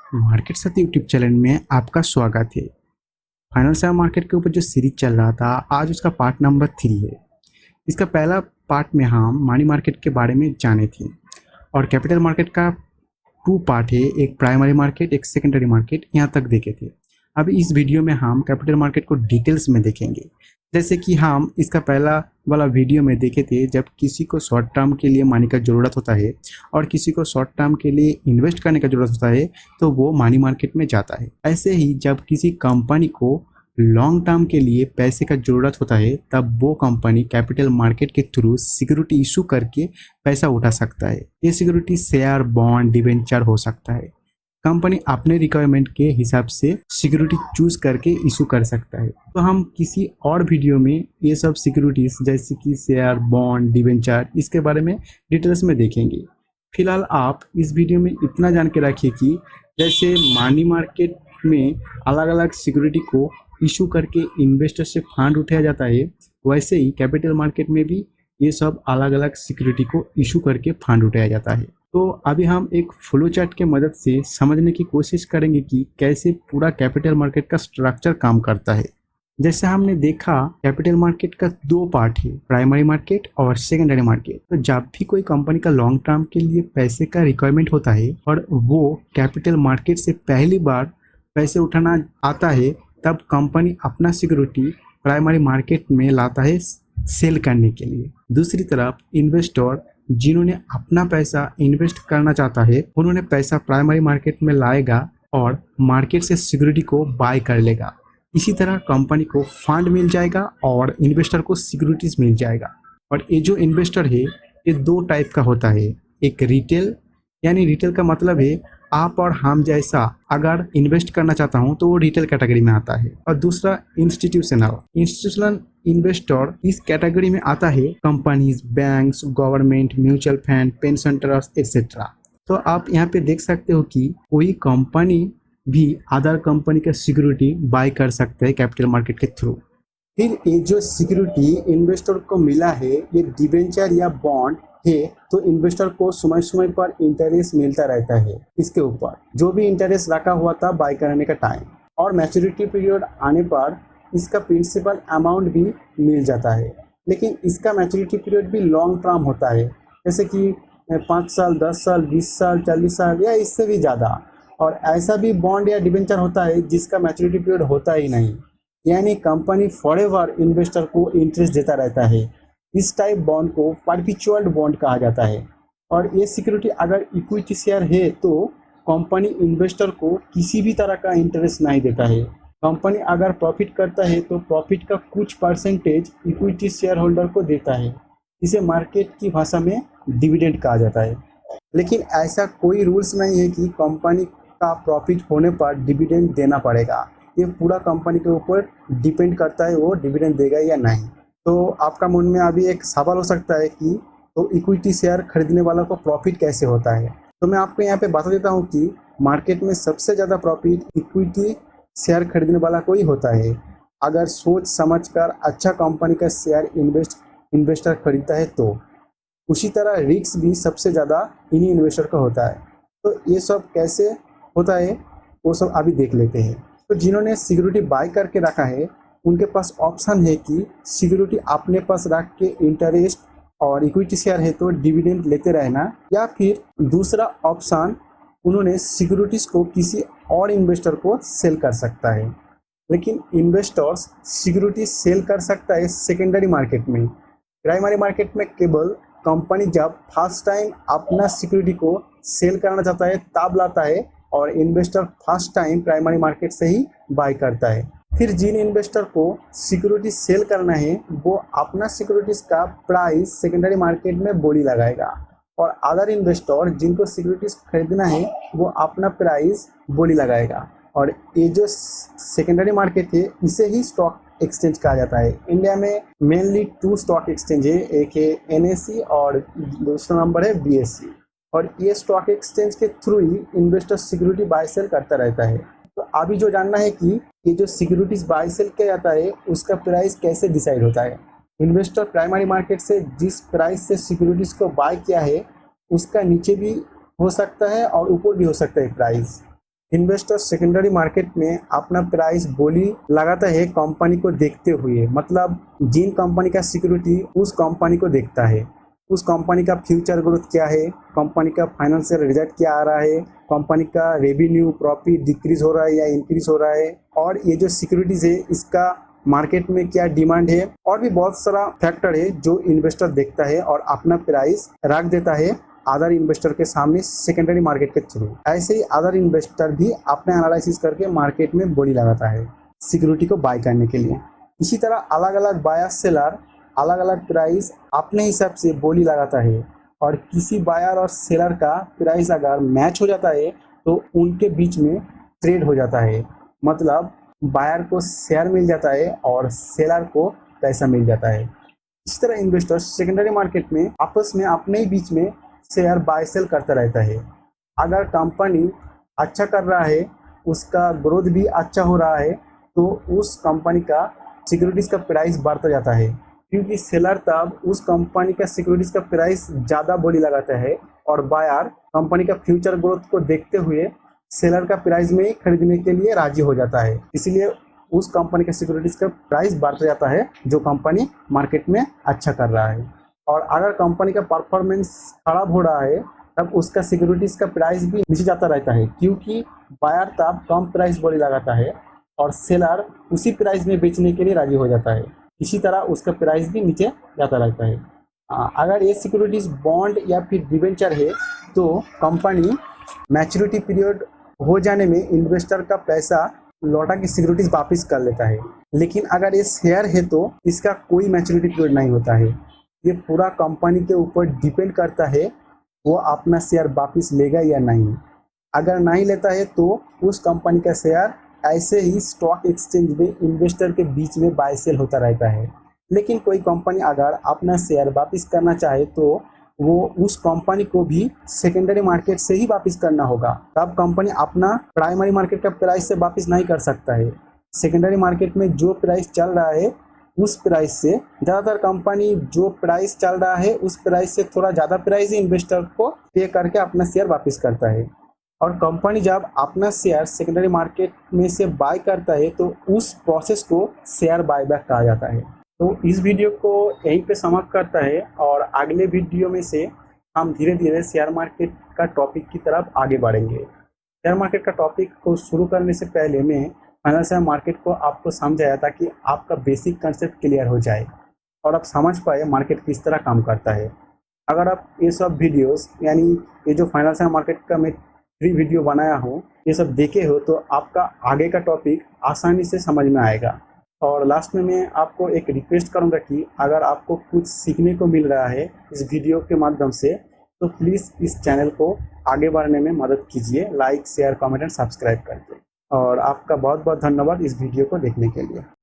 Market साथी YouTube channel में आपका स्वागत है। फाइनल शेयर मार्केट के ऊपर जो सीरीज चल रहा था, आज उसका पार्ट नंबर 3 है। इसका पहला पार्ट में हम मनी मार्केट के बारे में जाने थे और कैपिटल मार्केट का 2 पार्ट है, एक प्राइमरी मार्केट एक सेकेंडरी मार्केट, यहाँ तक देखे थे। अब इस वीडियो में हम कैपिटल मार्केट को डिटेल्स में देखेंगे। जैसे कि हम इसका पहला वाला वीडियो में देखे थे, जब किसी को शॉर्ट टर्म के लिए मनी का ज़रूरत होता है और किसी को शॉर्ट टर्म के लिए इन्वेस्ट करने का ज़रूरत होता है तो वो मनी मार्केट में जाता है। ऐसे ही जब किसी कंपनी को लॉन्ग टर्म के लिए पैसे का ज़रूरत होता है तब वो कंपनी कैपिटल मार्केट के थ्रू सिक्योरिटी इशू करके पैसा उठा सकता है। ये सिक्योरिटी शेयर, बॉन्ड, डिबेंचर हो सकता है। कंपनी अपने रिक्वायरमेंट के हिसाब से सिक्योरिटी चूज करके इशू कर सकता है। तो हम किसी और वीडियो में ये सब सिक्योरिटीज जैसे कि शेयर, बॉन्ड, डिबेंचर, इसके बारे में डिटेल्स में देखेंगे। फिलहाल आप इस वीडियो में इतना जान के रखिए कि जैसे मनी मार्केट में अलग अलग सिक्योरिटी को इशू करके इन्वेस्टर से फंड उठाया जाता है, वैसे ही कैपिटल मार्केट में भी ये सब अलग अलग सिक्योरिटी को इशू करके फंड उठाया जाता है। तो अभी हम एक फ्लो चार्ट के मदद से समझने की कोशिश करेंगे कि कैसे पूरा कैपिटल मार्केट का स्ट्रक्चर काम करता है। जैसे हमने देखा, कैपिटल मार्केट का 2 पार्ट है, प्राइमरी मार्केट और सेकेंडरी मार्केट। तो जब भी कोई कंपनी का लॉन्ग टर्म के लिए पैसे का रिक्वायरमेंट होता है और वो कैपिटल मार्केट से पहली बार पैसे उठाना आता है, तब कंपनी अपना सिक्योरिटी प्राइमरी मार्केट में लाता है सेल करने के लिए। दूसरी तरफ इन्वेस्टर जिन्होंने अपना पैसा इन्वेस्ट करना चाहता है, उन्होंने पैसा प्राइमरी मार्केट में लाएगा और मार्केट से सिक्योरिटी को बाय कर लेगा। इसी तरह कंपनी को फंड मिल जाएगा और इन्वेस्टर को सिक्योरिटीज मिल जाएगा। और ये जो इन्वेस्टर है, ये 2 टाइप का होता है। एक रिटेल, यानी रिटेल का मतलब है आप और हम जैसा अगर इन्वेस्ट करना चाहता हूँ तो वो रिटेल कैटेगरी में आता है। और दूसरा इंस्टीट्यूशनल इन्वेस्टर, इस कैटेगरी में आता है companies, banks, government, mutual fund, pension trust etcetera. तो आप यहाँ पे देख सकते हो कि कोई कंपनी भी अदर कंपनी का सिक्योरिटी बाय कर सकते हैं कैपिटल मार्केट के थ्रू। फिर ये जो सिक्योरिटी इन्वेस्टर को मिला है, ये डिबेंचर या बॉन्ड है, तो इन्वेस्टर को समय समय पर इंटरेस्ट मिलता रहता है इसके ऊपर, जो भी इंटरेस्ट रखा हुआ था बाय करने का टाइम। और मैच्योरिटी पीरियड आने पर इसका प्रिंसिपल अमाउंट भी मिल जाता है। लेकिन इसका मैच्योरिटी पीरियड भी लॉन्ग टर्म होता है, जैसे कि 5 साल, 10 साल, 20 साल, 40 साल या इससे भी ज़्यादा। और ऐसा भी बॉन्ड या डिबेंचर होता है जिसका मैच्योरिटी पीरियड होता ही नहीं, यानी कंपनी फॉरएवर इन्वेस्टर को इंटरेस्ट देता रहता है। इस टाइप बॉन्ड को परपेचुअल बॉन्ड कहा जाता है। और ये सिक्योरिटी अगर इक्विटी शेयर है तो कंपनी इन्वेस्टर को किसी भी तरह का इंटरेस्ट नहीं देता है। कंपनी अगर प्रॉफिट करता है तो प्रॉफिट का कुछ परसेंटेज इक्विटी शेयर होल्डर को देता है। इसे मार्केट की भाषा में डिविडेंड कहा जाता है। लेकिन ऐसा कोई रूल्स नहीं है कि कंपनी का प्रॉफिट होने पर डिविडेंड देना पड़ेगा। ये पूरा कंपनी के ऊपर डिपेंड करता है वो डिविडेंड देगा या नहीं। तो आपका मन में अभी एक सवाल हो सकता है कि तो इक्विटी शेयर खरीदने वाला को प्रॉफिट कैसे होता है। तो मैं आपको यहाँ पे बता देता हूँ कि मार्केट में सबसे ज़्यादा प्रॉफिट इक्विटी शेयर खरीदने वाला को ही होता है। अगर सोच समझ कर अच्छा कंपनी का शेयर इन्वेस्टर खरीदता है तो उसी तरह रिस्क भी सबसे ज़्यादा इन्हीं इन्वेस्टर का होता है। तो ये सब कैसे होता है वो सब अभी देख लेते हैं। तो जिन्होंने सिक्योरिटी बाय करके रखा है, उनके पास ऑप्शन है कि सिक्योरिटी अपने पास रख के इंटरेस्ट, और इक्विटी शेयर है तो डिविडेंड लेते रहना, या फिर दूसरा ऑप्शन उन्होंने सिक्योरिटीज को किसी और इन्वेस्टर को सेल कर सकता है। लेकिन इन्वेस्टर्स सिक्योरिटी सेल कर सकता है सेकेंडरी मार्केट में। प्राइमरी मार्केट में केवल कंपनी जब फर्स्ट टाइम अपना सिक्योरिटी को सेल करना चाहता है तब लाता है, और investor first time primary market से ही बाय करता है। फिर जिन इन्वेस्टर को सिक्योरिटी सेल करना है वो अपना सिक्योरिटीज का प्राइस सेकेंडरी मार्केट में बोली लगाएगा, और अदर इन्वेस्टर जिनको सिक्योरिटीज खरीदना है वो अपना प्राइस बोली लगाएगा। और ये जो सेकेंडरी मार्केट है इसे ही स्टॉक एक्सचेंज कहा जाता है। इंडिया में मेनली 2 स्टॉक एक्सचेंज है, एक है NSE और दूसरा नंबर है BSE। और ये स्टॉक एक्सचेंज के थ्रू ही इन्वेस्टर सिक्योरिटी बाय सेल करता रहता है। तो अभी जो जानना है कि ये जो सिक्योरिटीज बाय सेल किया जाता है उसका प्राइस कैसे डिसाइड होता है। इन्वेस्टर प्राइमरी मार्केट से जिस प्राइस से सिक्योरिटीज को बाय किया है उसका नीचे भी हो सकता है और ऊपर भी हो सकता है प्राइस। इन्वेस्टर सेकेंडरी मार्केट में अपना प्राइस बोली लगाता है कंपनी को देखते हुए, मतलब जिन कंपनी का सिक्योरिटी उस कंपनी को देखता है, उस कंपनी का फ्यूचर ग्रोथ क्या है, कंपनी का फाइनेंशियल रिजल्ट क्या आ रहा है, कंपनी का रेवेन्यू प्रॉफिट डिक्रीज हो रहा है या इंक्रीज हो रहा है, और ये जो सिक्योरिटीज है इसका मार्केट में क्या डिमांड है, और भी बहुत सारा फैक्टर है जो इन्वेस्टर देखता है और अपना प्राइस रख देता है अदर इन्वेस्टर के सामने सेकेंडरी मार्केट के थ्रू। ऐसे ही अदर इन्वेस्टर भी अपने एनालिसिस करके मार्केट में बोली लगाता है सिक्योरिटी को बाय करने के लिए। इसी तरह अलग अलग बायर सेलर अलग अलग प्राइस अपने हिसाब से बोली लगाता है, और किसी बायर और सेलर का प्राइस अगर मैच हो जाता है तो उनके बीच में ट्रेड हो जाता है, मतलब बायर को शेयर मिल जाता है और सेलर को पैसा मिल जाता है। इस तरह इन्वेस्टर सेकेंडरी मार्केट में आपस में अपने ही बीच में शेयर बाय सेल करता रहता है। अगर कंपनी अच्छा कर रहा है, उसका ग्रोथ भी अच्छा हो रहा है, तो उस कंपनी का सिक्योरिटीज़ का प्राइस बढ़ता जाता है, क्योंकि सेलर तब उस कंपनी का सिक्योरिटीज़ का प्राइस ज़्यादा बोली लगाता है और बायर कंपनी का फ्यूचर ग्रोथ को देखते हुए सेलर का प्राइस में ही खरीदने के लिए राजी हो जाता है। इसीलिए उस कंपनी का सिक्योरिटीज़ का प्राइस बढ़ता जाता है जो कंपनी मार्केट में अच्छा कर रहा है। और अगर कंपनी का परफॉर्मेंस खराब हो रहा है तब उसका सिक्योरिटीज़ का प्राइस भी नीचे जाता रहता है, क्योंकि बायर तब कम प्राइस बोली लगाता है और सेलर उसी प्राइस में बेचने के लिए राजी हो जाता है। इसी तरह उसका प्राइस भी नीचे जाता रहता है। अगर ये सिक्योरिटीज़ बॉन्ड या फिर डिबेंचर है तो कंपनी मैच्योरिटी पीरियड हो जाने में इन्वेस्टर का पैसा लौटा के सिक्योरिटीज वापस कर लेता है। लेकिन अगर ये शेयर है तो इसका कोई मैच्योरिटी पीरियड नहीं होता है। ये पूरा कंपनी के ऊपर डिपेंड करता है वो अपना शेयर वापस लेगा या नहीं। अगर नहीं लेता है तो उस कंपनी का शेयर ऐसे ही स्टॉक एक्सचेंज में इन्वेस्टर के बीच में बाय सेल होता रहता है। लेकिन कोई कंपनी अगर अपना शेयर वापस करना चाहे तो वो उस कंपनी को भी सेकेंडरी मार्केट से ही वापस करना होगा। तब कंपनी अपना प्राइमरी मार्केट का प्राइस से वापस नहीं कर सकता है। सेकेंडरी मार्केट में जो प्राइस चल रहा है उस प्राइस से ज़्यादातर कंपनी जो प्राइस चल रहा है उस प्राइस से थोड़ा ज़्यादा प्राइस ही इन्वेस्टर को पे करके अपना शेयर वापस करता है। और कंपनी जब अपना शेयर सेकेंडरी मार्केट में से बाय करता है तो उस प्रोसेस को शेयर बायबैक कहा जाता है। तो इस वीडियो को यहीं पे समाप्त करता है और अगले वीडियो में से हम धीरे धीरे शेयर मार्केट का टॉपिक की तरफ आगे बढ़ेंगे। शेयर मार्केट का टॉपिक को शुरू करने से पहले मैं फाइनेंशियल मार्केट को आपको समझाया ताकि आपका बेसिक कंसेप्ट क्लियर हो जाए और आप समझ पाए मार्केट किस तरह काम करता है। अगर आप ये सब वीडियोस यानी ये जो फाइनेंशियल मार्केट का मैं 3 वीडियो बनाया हूँ ये सब देखे हो तो आपका आगे का टॉपिक आसानी से समझ में आएगा। और लास्ट में मैं आपको एक रिक्वेस्ट करूंगा कि अगर आपको कुछ सीखने को मिल रहा है इस वीडियो के माध्यम से तो प्लीज़ इस चैनल को आगे बढ़ने में मदद कीजिए, like share comment and subscribe करके। और आपका बहुत बहुत धन्यवाद इस वीडियो को देखने के लिए।